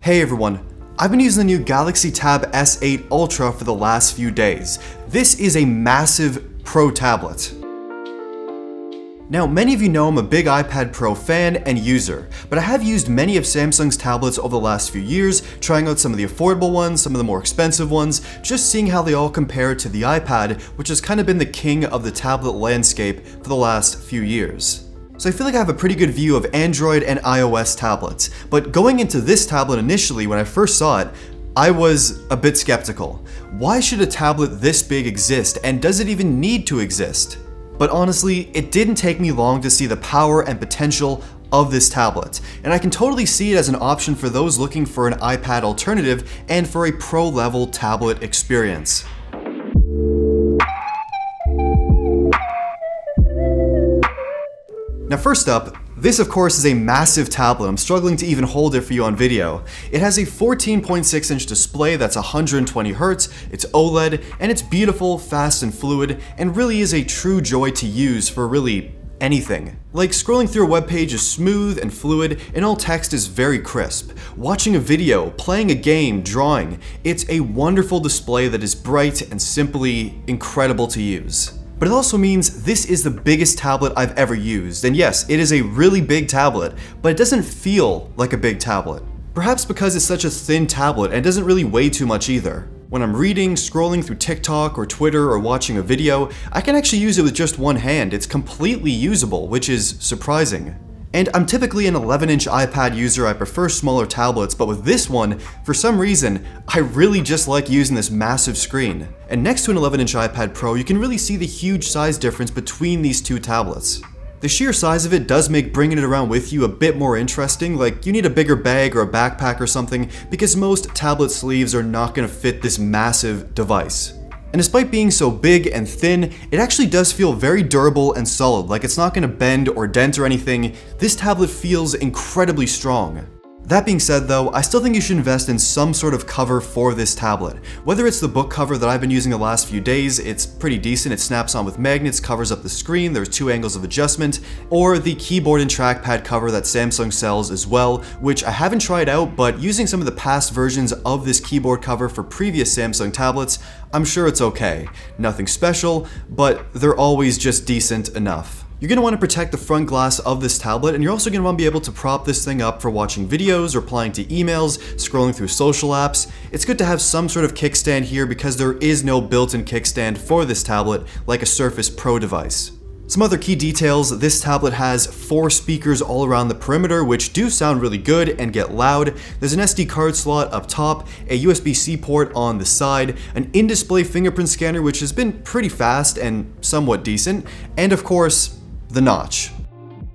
Hey everyone, I've been using the new Galaxy Tab S8 Ultra for the last few days. This is a massive Pro tablet. Now, many of you know I'm a big iPad Pro fan and user, but I have used many of Samsung's tablets over the last few years, trying out some of the affordable ones, some of the more expensive ones, just seeing how they all compare to the iPad, which has kind of been the king of the tablet landscape for the last few years. So I feel like I have a pretty good view of Android and iOS tablets, but going into this tablet initially when I first saw it, I was a bit skeptical. Why should a tablet this big exist, and does it even need to exist? But honestly, it didn't take me long to see the power and potential of this tablet, and I can totally see it as an option for those looking for an iPad alternative and for a pro-level tablet experience. Now first up, this of course is a massive tablet. I'm struggling to even hold it for you on video. It has a 14.6-inch display that's 120 Hz, it's OLED, and it's beautiful, fast, and fluid, and really is a true joy to use for really anything. Like, scrolling through a web page is smooth and fluid, and all text is very crisp. Watching a video, playing a game, drawing, it's a wonderful display that is bright and simply incredible to use. But it also means this is the biggest tablet I've ever used, and yes, it is a really big tablet, but it doesn't feel like a big tablet. Perhaps because it's such a thin tablet and it doesn't really weigh too much either. When I'm reading, scrolling through TikTok or Twitter or watching a video, I can actually use it with just one hand. It's completely usable, which is surprising. And I'm typically an 11-inch iPad user. I prefer smaller tablets, but with this one, for some reason, I really just like using this massive screen. And next to an 11-inch iPad Pro, you can really see the huge size difference between these two tablets. The sheer size of it does make bringing it around with you a bit more interesting, like you need a bigger bag or a backpack or something, because most tablet sleeves are not going to fit this massive device. And despite being so big and thin, it actually does feel very durable and solid, like it's not going to bend or dent or anything. This tablet feels incredibly strong. That being said though, I still think you should invest in some sort of cover for this tablet. Whether it's the book cover that I've been using the last few days, it's pretty decent, it snaps on with magnets, covers up the screen, there's 2 angles of adjustment, or the keyboard and trackpad cover that Samsung sells as well, which I haven't tried out, but using some of the past versions of this keyboard cover for previous Samsung tablets, I'm sure it's okay. Nothing special, but they're always just decent enough. You're going to want to protect the front glass of this tablet, and you're also going to want to be able to prop this thing up for watching videos, replying to emails, scrolling through social apps. It's good to have some sort of kickstand here because there is no built-in kickstand for this tablet like a Surface Pro device. Some other key details: this tablet has 4 speakers all around the perimeter, which do sound really good and get loud. There's an SD card slot up top, a USB-C port on the side, an in-display fingerprint scanner which has been pretty fast and somewhat decent, and of course, the notch.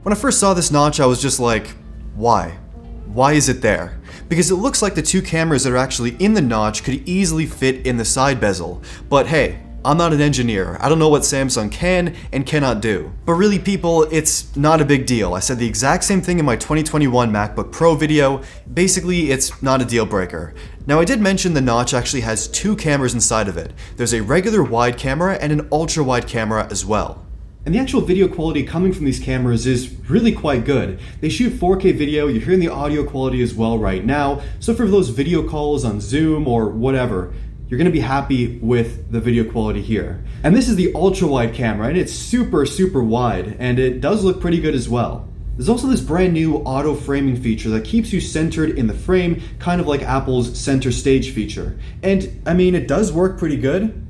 When I first saw this notch, I was just like, why? Why is it there? Because it looks like the 2 cameras that are actually in the notch could easily fit in the side bezel. But hey, I'm not an engineer. I don't know what Samsung can and cannot do. But really people, it's not a big deal. I said the exact same thing in my 2021 MacBook Pro video. Basically, it's not a deal breaker. Now I did mention the notch actually has 2 cameras inside of it. There's a regular wide camera and an ultra wide camera as well. And the actual video quality coming from these cameras is really quite good. They shoot 4K video, you're hearing the audio quality as well right now, so for those video calls on Zoom or whatever, you're going to be happy with the video quality here. And this is the ultra wide camera, and it's super wide, and it does look pretty good as well. There's also this brand new auto framing feature that keeps you centered in the frame, kind of like Apple's center stage feature. And I mean, it does work pretty good.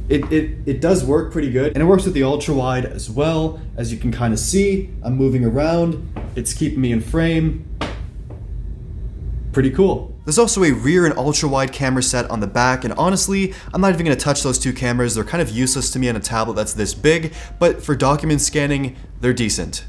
It does work pretty good, and it works with the ultra wide as well. As you can kind of see, I'm moving around, it's keeping me in frame. Pretty cool. There's also a rear and ultra wide camera set on the back, and honestly, I'm not even going to touch those 2 cameras. They're kind of useless to me on a tablet that's this big, but for document scanning, they're decent.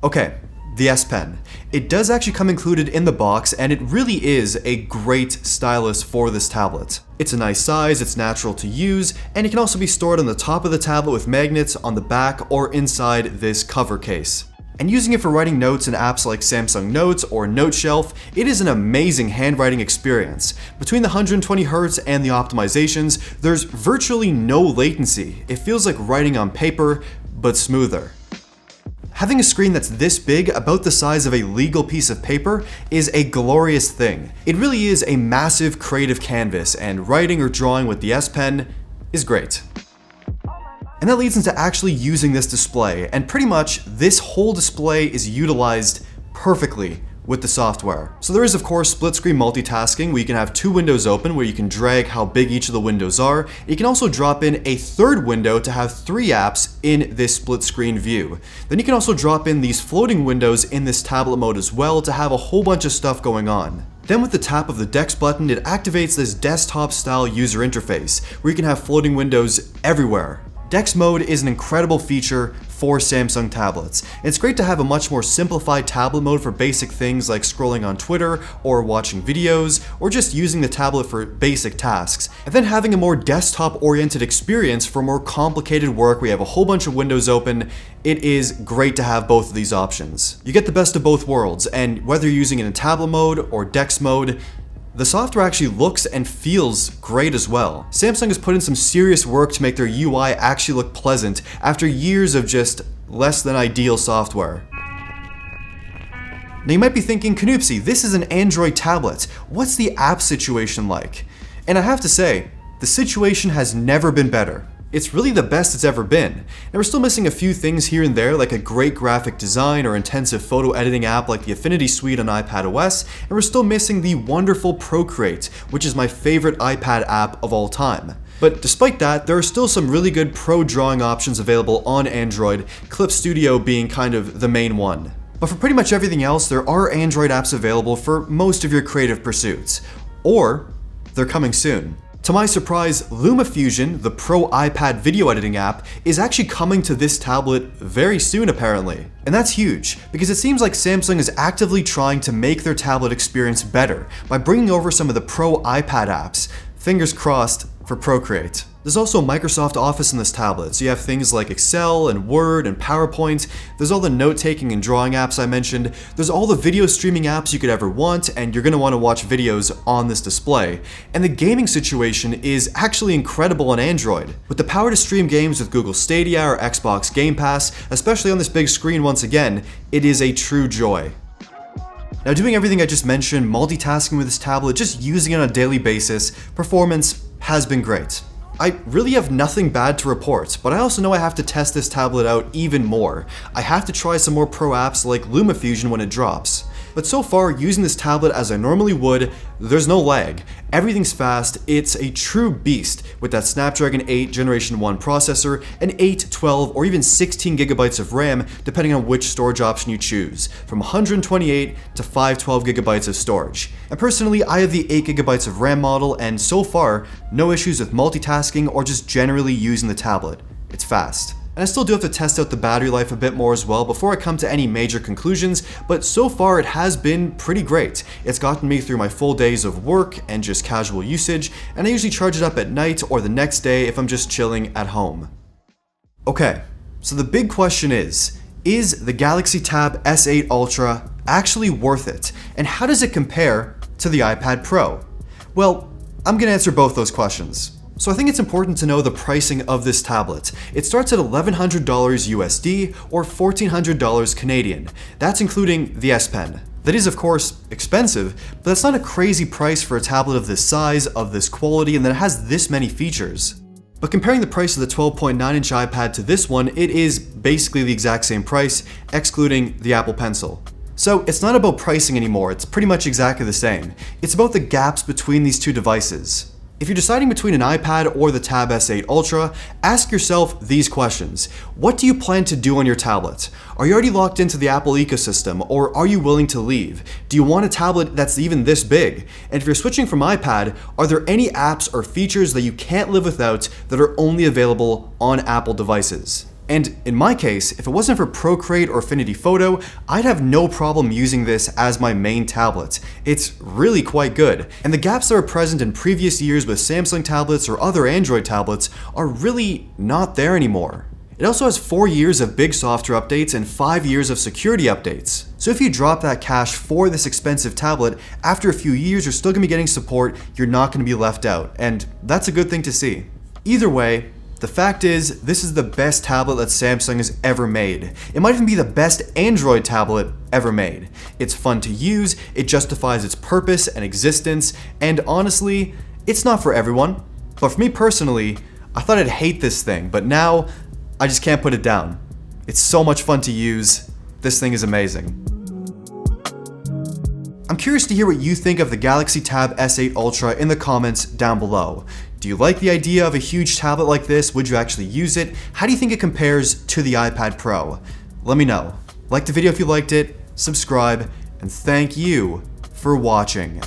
Okay. The S Pen. It does actually come included in the box, and it really is a great stylus for this tablet. It's a nice size, it's natural to use, and it can also be stored on the top of the tablet with magnets on the back or inside this cover case. And using it for writing notes in apps like Samsung Notes or Note Shelf, it is an amazing handwriting experience. Between the 120 Hz and the optimizations, there's virtually no latency. It feels like writing on paper, but smoother. Having a screen that's this big, about the size of a legal piece of paper, is a glorious thing. It really is a massive creative canvas, and writing or drawing with the S Pen is great. And that leads into actually using this display, and pretty much this whole display is utilized perfectly with the software. So there is of course split screen multitasking, where you can have two windows open where you can drag how big each of the windows are. You can also drop in a third window to have 3 apps in this split screen view. Then you can also drop in these floating windows in this tablet mode as well to have a whole bunch of stuff going on. Then with the tap of the Dex button, it activates this desktop style user interface where you can have floating windows everywhere. Dex mode is an incredible feature for Samsung tablets. It's great to have a much more simplified tablet mode for basic things like scrolling on Twitter or watching videos or just using the tablet for basic tasks. And then having a more desktop oriented experience for more complicated work where you have a whole bunch of windows open. It is great to have both of these options. You get the best of both worlds, and whether you're using it in tablet mode or Dex mode, the software actually looks and feels great as well. Samsung has put in some serious work to make their UI actually look pleasant after years of just less than ideal software. Now you might be thinking, Canoopsy, this is an Android tablet. What's the app situation like? And I have to say, the situation has never been better. It's really the best it's ever been. And we're still missing a few things here and there, like a great graphic design or intensive photo editing app like the Affinity Suite on iPadOS, and we're still missing the wonderful Procreate, which is my favorite iPad app of all time. But despite that, there are still some really good pro drawing options available on Android, Clip Studio being kind of the main one. But for pretty much everything else, there are Android apps available for most of your creative pursuits. Or they're coming soon. To my surprise, LumaFusion, the pro iPad video editing app, is actually coming to this tablet very soon apparently. And that's huge, because it seems like Samsung is actively trying to make their tablet experience better by bringing over some of the pro iPad apps. Fingers crossed for Procreate. There's also Microsoft Office in this tablet, so you have things like Excel and Word and PowerPoint. There's all the note-taking and drawing apps I mentioned. There's all the video streaming apps you could ever want, and you're going to want to watch videos on this display. And the gaming situation is actually incredible on Android. With the power to stream games with Google Stadia or Xbox Game Pass, especially on this big screen once again, it is a true joy. Now doing everything I just mentioned, multitasking with this tablet, just using it on a daily basis, performance has been great. I really have nothing bad to report, but I also know I have to test this tablet out even more. I have to try some more pro apps like LumaFusion when it drops. But so far, using this tablet as I normally would, there's no lag. Everything's fast, it's a true beast with that Snapdragon 8 Generation 1 processor, and 8, 12, or even 16 gigabytes of RAM depending on which storage option you choose, from 128 to 512 gigabytes of storage. And personally, I have the 8 gigabytes of RAM model, and so far, no issues with multitasking or just generally using the tablet. It's fast. And I still do have to test out the battery life a bit more as well before I come to any major conclusions, but so far it has been pretty great. It's gotten me through my full days of work and just casual usage, and I usually charge it up at night or the next day if I'm just chilling at home. Okay, so the big question is the Galaxy Tab S8 Ultra actually worth it? And how does it compare to the iPad Pro? Well, I'm gonna answer both those questions. So I think it's important to know the pricing of this tablet. It starts at $1,100 USD or $1,400 Canadian. That's including the S Pen. That is of course expensive, but that's not a crazy price for a tablet of this size, of this quality, and that has this many features. But comparing the price of the 12.9-inch iPad to this one, it is basically the exact same price, excluding the Apple Pencil. So it's not about pricing anymore, it's pretty much exactly the same. It's about the gaps between these two devices. If you're deciding between an iPad or the Tab S8 Ultra, ask yourself these questions. What do you plan to do on your tablet? Are you already locked into the Apple ecosystem, or are you willing to leave? Do you want a tablet that's even this big? And if you're switching from iPad, are there any apps or features that you can't live without that are only available on Apple devices? And in my case, if it wasn't for Procreate or Affinity Photo, I'd have no problem using this as my main tablet. It's really quite good. And the gaps that are present in previous years with Samsung tablets or other Android tablets are really not there anymore. It also has 4 years of big software updates and 5 years of security updates. So if you drop that cash for this expensive tablet, after a few years you're still going to be getting support, you're not going to be left out, and that's a good thing to see. Either way, The fact is, this is the best tablet that Samsung has ever made. It might even be the best Android tablet ever made. It's fun to use, it justifies its purpose and existence, and honestly, it's not for everyone. But for me personally, I thought I'd hate this thing, but now I just can't put it down. It's so much fun to use. This thing is amazing. I'm curious to hear what you think of the Galaxy Tab S8 Ultra in the comments down below. Do you like the idea of a huge tablet like this? Would you actually use it? How do you think it compares to the iPad Pro? Let me know. Like the video if you liked it, subscribe, and thank you for watching.